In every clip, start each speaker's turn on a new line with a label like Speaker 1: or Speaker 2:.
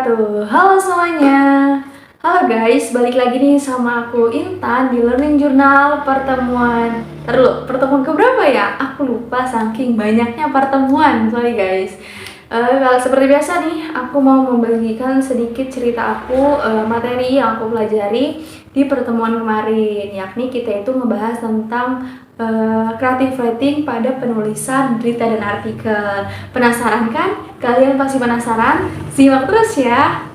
Speaker 1: wabarakatuh. Halo semuanya. Halo guys, balik lagi nih sama aku Intan di Learning Journal pertemuan. Pertemuan keberapa ya? Aku lupa saking banyaknya pertemuan. Sorry guys. Kalau seperti biasa nih, aku mau membagikan sedikit cerita aku, materi yang aku pelajari di pertemuan kemarin. Yakni kita itu ngebahas tentang creative writing pada penulisan berita dan artikel. Penasaran kan? Kalian pasti penasaran? Simak terus ya!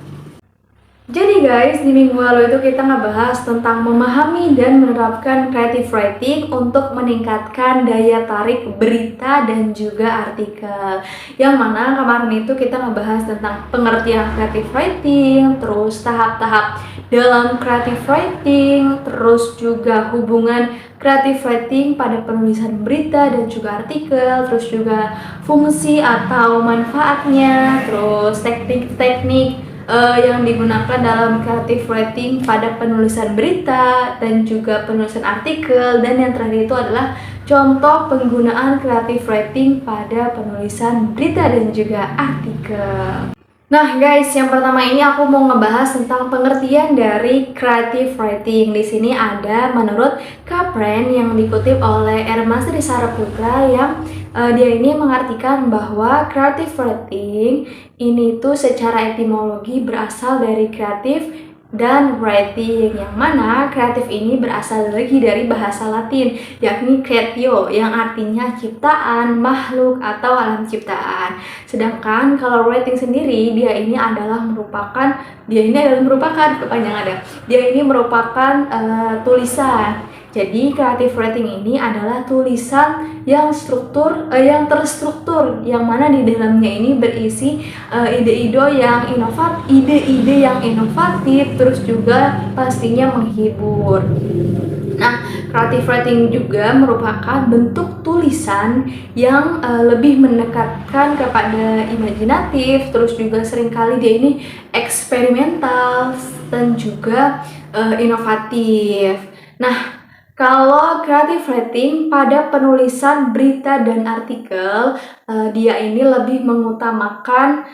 Speaker 1: Jadi guys, di minggu lalu itu kita ngebahas tentang memahami dan menerapkan creative writing untuk meningkatkan daya tarik berita dan juga artikel. Yang mana kemarin itu kita ngebahas tentang pengertian creative writing, terus tahap-tahap dalam creative writing, terus juga hubungan creative writing pada penulisan berita dan juga artikel, terus juga fungsi atau manfaatnya, terus teknik-teknik yang digunakan dalam creative writing pada penulisan berita dan juga penulisan artikel, dan yang terakhir itu adalah contoh penggunaan creative writing pada penulisan berita dan juga artikel. Nah guys, yang pertama ini aku mau ngebahas tentang pengertian dari creative writing. Di sini ada menurut Kapren yang dikutip oleh Ermastri Saraputra yang dia ini mengartikan bahwa creative writing ini tuh secara etimologi berasal dari kreatif dan writing, yang mana kreatif ini berasal lagi dari bahasa Latin yakni creatio yang artinya ciptaan, makhluk atau alam ciptaan. Sedangkan kalau writing sendiri dia ini merupakan kepanjangannya. Dia ini merupakan tulisan. Jadi creative writing ini adalah tulisan yang terstruktur, yang mana di dalamnya ini berisi ide-ide yang inovatif, terus juga pastinya menghibur. Nah, creative writing juga merupakan bentuk tulisan yang lebih mendekatkan kepada imajinatif, terus juga seringkali dia ini eksperimental dan juga inovatif. Nah, kalau creative writing pada penulisan berita dan artikel, dia ini lebih mengutamakan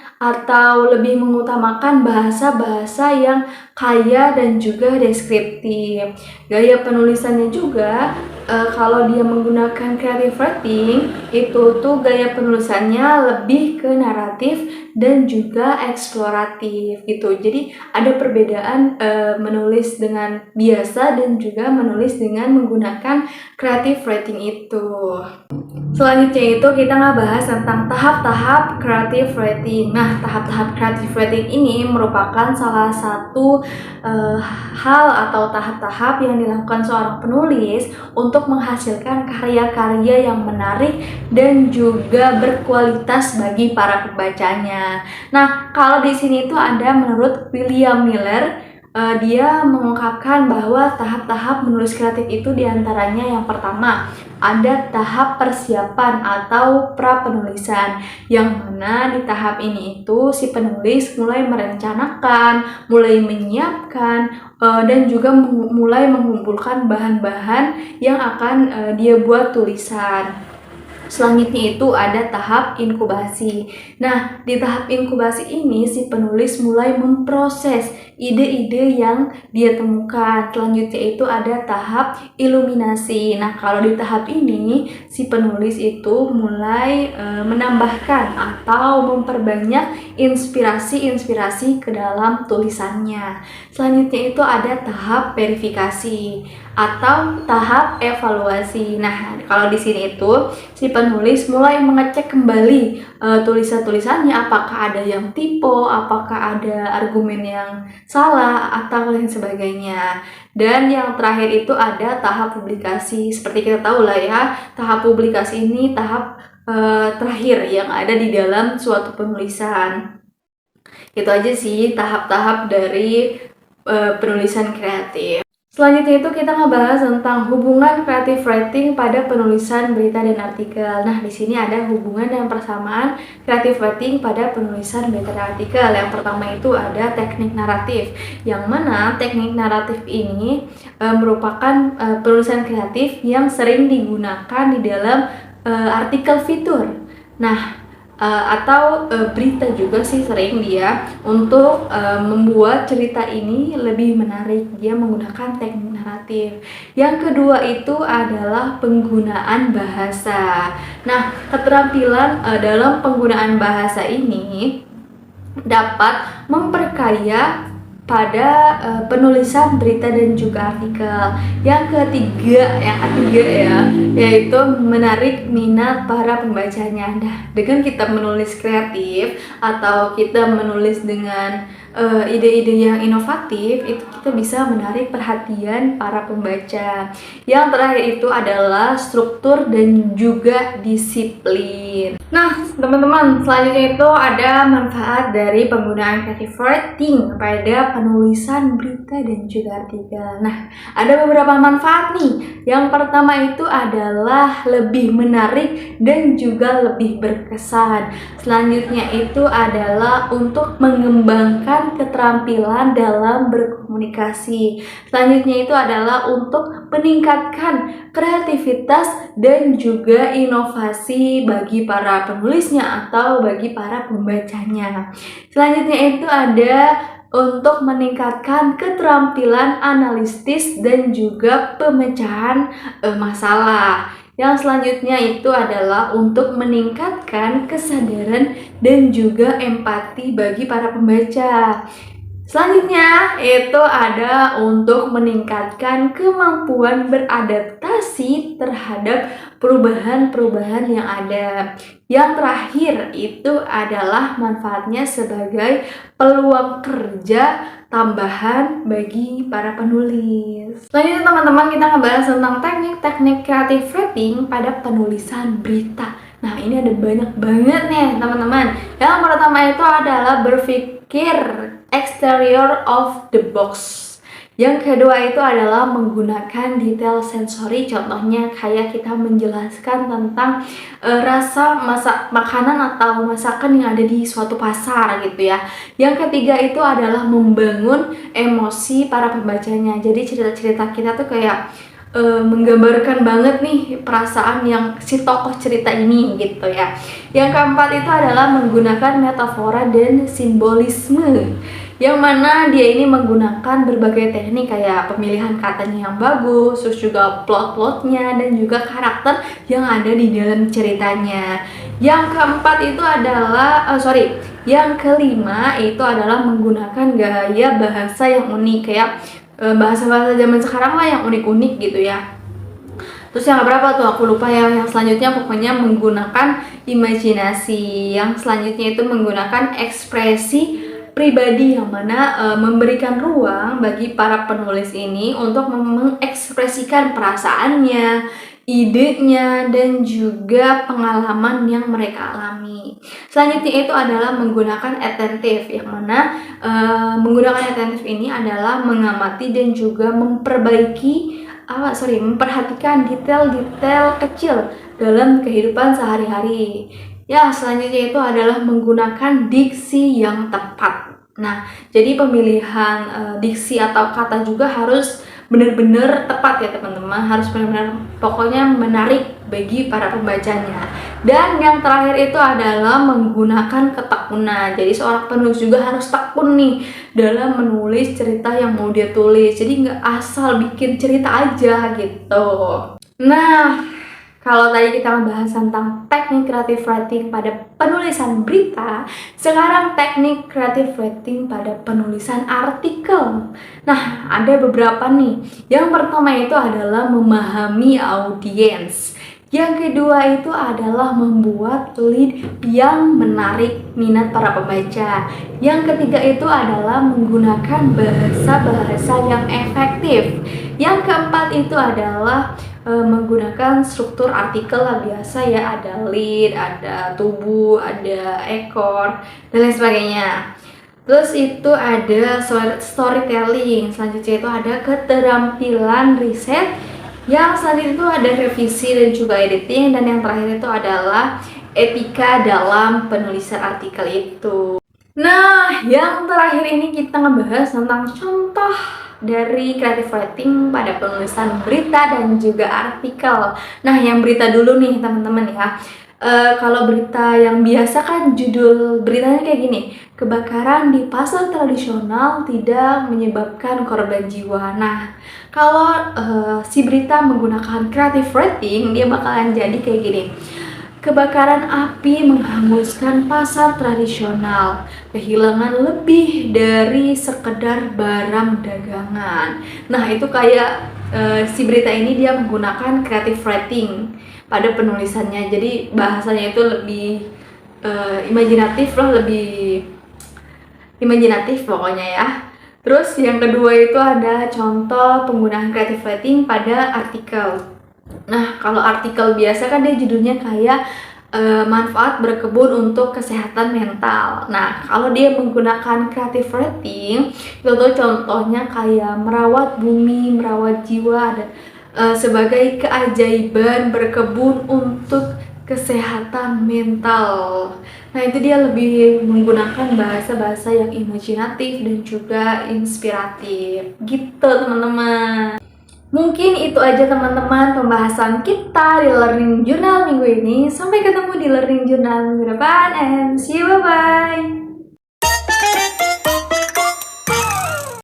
Speaker 1: bahasa-bahasa yang kaya dan juga deskriptif. Gaya penulisannya juga, kalau dia menggunakan creative writing, itu tuh gaya penulisannya lebih ke naratif dan juga eksploratif gitu. Jadi ada perbedaan menulis dengan biasa dan juga menulis dengan menggunakan creative writing itu. Selanjutnya itu kita ngebahas tentang tahap-tahap creative writing. Nah, tahap-tahap creative writing ini merupakan salah satu hal atau tahap-tahap yang dilakukan seorang penulis untuk menghasilkan karya-karya yang menarik dan juga berkualitas bagi para pembacanya. Nah, kalau di sini itu ada menurut William Miller, dia mengungkapkan bahwa tahap-tahap menulis kreatif itu diantaranya yang pertama ada tahap persiapan atau pra penulisan, yang mana di tahap ini itu si penulis mulai merencanakan, mulai menyiapkan dan juga mulai mengumpulkan bahan-bahan yang akan dia buat tulisan. Selanjutnya itu ada tahap inkubasi. Nah, di tahap inkubasi ini si penulis mulai memproses ide-ide yang dia temukan. Selanjutnya itu ada tahap iluminasi. Nah, kalau di tahap ini si penulis itu mulai menambahkan atau memperbanyak inspirasi-inspirasi ke dalam tulisannya. Selanjutnya itu ada tahap verifikasi atau tahap evaluasi. Nah, kalau di sini itu si penulis mulai mengecek kembali tulisan-tulisannya, apakah ada yang typo, apakah ada argumen yang salah atau lain sebagainya. Dan yang terakhir itu ada tahap publikasi. Seperti kita tahu lah ya, tahap publikasi ini tahap terakhir yang ada di dalam suatu penulisan. Itu aja sih tahap-tahap dari penulisan kreatif. Selanjutnya itu kita ngebahas tentang hubungan creative writing pada penulisan berita dan artikel. Nah, di sini ada hubungan dan persamaan creative writing pada penulisan berita dan artikel. Yang pertama itu ada teknik naratif, yang mana teknik naratif ini merupakan penulisan kreatif yang sering digunakan di dalam artikel fitur. Nah, atau berita juga sih sering dia untuk membuat cerita ini lebih menarik. Dia menggunakan teknik naratif. Yang kedua itu adalah penggunaan bahasa. Nah, keterampilan dalam penggunaan bahasa ini dapat memperkaya pada penulisan berita dan juga artikel. Yang ketiga ya, yaitu menarik minat para pembacanya. Nah, dengan kita menulis kreatif atau kita menulis dengan ide-ide yang inovatif, itu kita bisa menarik perhatian para pembaca. Yang terakhir itu adalah struktur dan juga disiplin. Nah, teman-teman, selanjutnya itu ada manfaat dari penggunaan creative writing pada penulisan berita dan juga artikel. Nah, ada beberapa manfaat nih. Yang pertama itu adalah lebih menarik dan juga lebih berkesan. Selanjutnya itu adalah untuk mengembangkan keterampilan dalam berkomunikasi. Selanjutnya itu adalah untuk meningkatkan kreativitas dan juga inovasi bagi para penulisnya atau bagi para pembacanya. Selanjutnya itu ada untuk meningkatkan keterampilan analitis dan juga pemecahan masalah. Yang selanjutnya itu adalah untuk meningkatkan kesadaran dan juga empati bagi para pembaca. Selanjutnya itu ada untuk meningkatkan kemampuan beradaptasi terhadap perubahan-perubahan yang ada. Yang terakhir itu adalah manfaatnya sebagai peluang kerja tambahan bagi para penulis. Selanjutnya teman-teman, kita ngebahas tentang teknik-teknik creative writing pada penulisan berita. Nah, ini ada banyak banget nih teman-teman. Yang pertama itu adalah berpikir exterior of the box. Yang kedua itu adalah menggunakan detail sensori, contohnya kayak kita menjelaskan tentang rasa makanan atau masakan yang ada di suatu pasar gitu ya. Yang ketiga itu adalah membangun emosi para pembacanya. Jadi cerita-cerita kita tuh kayak menggambarkan banget nih perasaan yang si tokoh cerita ini gitu ya. Yang keempat itu adalah menggunakan metafora dan simbolisme, yang mana dia ini menggunakan berbagai teknik kayak pemilihan katanya yang bagus, terus juga plot-plotnya dan juga karakter yang ada di dalam ceritanya. Yang keempat itu adalah yang kelima itu adalah menggunakan gaya bahasa yang unik, kayak bahasa-bahasa zaman sekarang lah yang unik-unik gitu ya. Terus yang berapa tuh aku lupa ya. Yang selanjutnya pokoknya menggunakan imajinasi. Yang selanjutnya itu menggunakan ekspresi pribadi, yang mana memberikan ruang bagi para penulis ini untuk mengekspresikan perasaannya, idenya, dan juga pengalaman yang mereka alami. Selanjutnya itu adalah menggunakan attentive, yang mana menggunakan attentive ini adalah mengamati dan juga memperhatikan detail-detail kecil dalam kehidupan sehari-hari. Ya, selanjutnya itu adalah menggunakan diksi yang tepat. Nah, jadi pemilihan diksi atau kata juga harus benar-benar tepat ya teman-teman, harus benar-benar pokoknya menarik bagi para pembacanya. Dan yang terakhir itu adalah menggunakan ketekunan. Jadi seorang penulis juga harus tekun nih dalam menulis cerita yang mau dia tulis. Jadi nggak asal bikin cerita aja gitu. Nah, kalau tadi kita membahas tentang teknik creative writing pada penulisan berita, sekarang teknik creative writing pada penulisan artikel. Nah, ada beberapa nih. Yang pertama itu adalah memahami audiens. Yang kedua itu adalah membuat lead yang menarik minat para pembaca. Yang ketiga itu adalah menggunakan bahasa-bahasa yang efektif. Yang keempat itu adalah menggunakan struktur artikel lah biasa ya, ada lead, ada tubuh, ada ekor, dan lain sebagainya. Terus itu ada storytelling, selanjutnya itu ada keterampilan riset, yang selanjutnya itu ada revisi dan juga editing, dan yang terakhir itu adalah etika dalam penulisan artikel itu. Nah, yang terakhir ini kita ngebahas tentang contoh dari creative writing pada penulisan berita dan juga artikel. Nah, yang berita dulu nih teman-teman ya. Kalau berita yang biasa kan judul beritanya kayak gini, kebakaran di pasar tradisional tidak menyebabkan korban jiwa. Nah, kalau si berita menggunakan creative writing, dia bakalan jadi kayak gini. Kebakaran api menghanguskan pasar tradisional, kehilangan lebih dari sekedar barang dagangan. Nah, itu kayak si berita ini dia menggunakan creative writing pada penulisannya. Jadi bahasanya itu lebih imajinatif lah, lebih imajinatif pokoknya ya. Terus yang kedua itu ada contoh penggunaan creative writing pada artikel. Nah, kalau artikel biasa kan dia judulnya kayak manfaat berkebun untuk kesehatan mental. Nah, kalau dia menggunakan creative writing, itu tuh contohnya kayak merawat bumi, merawat jiwa, ada sebagai keajaiban berkebun untuk kesehatan mental. Nah, itu dia lebih menggunakan bahasa-bahasa yang imajinatif dan juga inspiratif. Gitu, teman-teman. Mungkin itu aja teman-teman pembahasan kita di Learning Journal minggu ini. Sampai ketemu di Learning Journal minggu depan and see you, bye-bye!